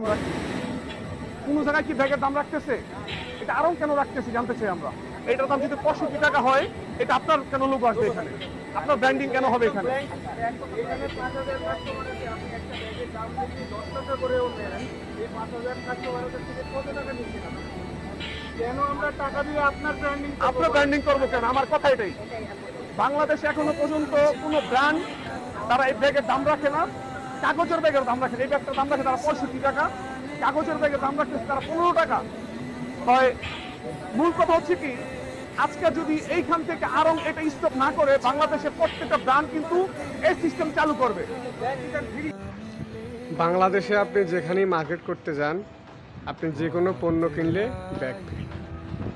কোন জায়গায় কি ব্যাগের দাম রাখতেছে? এটা আরো কেন রাখতেছে জানতে চাই আমরা। এটার দাম যদি 65 টাকা হয়, এটা আপনার কেন লোক আসবে এখানে? আপনার ব্র্যান্ডিং কেন হবে এখানে? এখানে 5,000 কাস্টমার আছে, আপনি একটা ব্যাগের দাম যদি 10 টাকা করেও নেন, এই 5,000 কাস্টমারের থেকে কত টাকা নিচ্ছেন আপনি? কেন আমরা টাকা দিয়ে আপনার ব্র্যান্ডিং আপনার ব্র্যান্ডিং করবো কেন? আমার কথা এটাই। বাংলাদেশে এখনো পর্যন্ত কোনো ব্র্যান্ড তারা এই ব্যাগের দাম রাখে না। কাগজের ব্যাগের দাম রাখে, এই ব্যাগটার দাম রাখে তারা 65 টাকা, কাগজের ব্যাগের দাম রাখতেছে তারা 15 টাকা হয়। মূল কথা হচ্ছে কি, আজকে যদি এইখান থেকে আরং এটা স্টপ না করে বাংলাদেশের প্রত্যেকটা ব্র্যান্ড কিন্তু এই সিস্টেম চালু করবে। বাংলাদেশে আপনি যেখানেই মার্কেট করতে যান, আপনি যে কোনো পণ্য কিনলে ব্যাগ ফ্রি।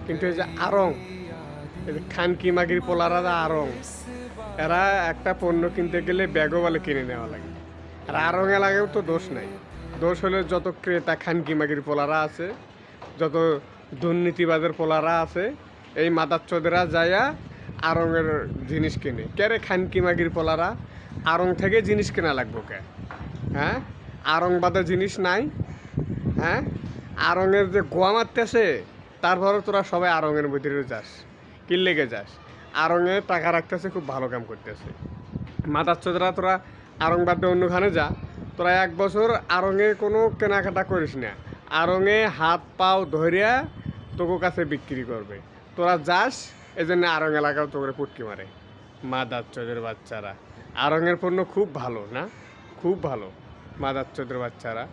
কিন্তু এই যে আড়ং, এই যে খানকি মাগির পোলারা আড়ং, এরা একটা পণ্য কিনতে গেলে ব্যাগও বলে কিনে নেওয়া লাগে। আর আড়ং এলাকায়ও তো দোষ নাই, দোষ হলে যত ক্রেতা খানকি মাগির পোলারা আছে, যত দুর্নীতিবাদের পোলারা আছে, এই মাদাচ্চোদেরা যাইয়া আড়ংয়ের জিনিস কিনে। কে খানকি মাগির পোলারা আড়ং থেকে জিনিস কেনা লাগবো কে? হ্যাঁ, আড়ং বাদে জিনিস নাই। হ্যাঁ, আড়ংয়ের যে গোয়া মারতেছে, তারপরে তোরা সবাই আড়ংয়ের ভিতরে যাস, কি লেগে যাস? আড়ংয়ে টাকা রাখতেছে, খুব ভালো কাম করতেছে। মাদাচ্চোদেরা তোরা আড়ং বাদে অন্যখানে যা, তোরা 1 বছর আড়ংয়ে কোনো কেনাকাটা করিস না, আড়ংয়ে হাত পাও ধরিয়া তোকে কাছে বিক্রি করবে। তোরা যাস, এই জন্য আড়ং এলাকাও তোকে পুটকি মারে। মাদাচ্চোদের বাচ্চারা, আড়ংয়ের পণ্য খুব ভালো না, খুব ভালো মাদাচ্চোদের বাচ্চারা।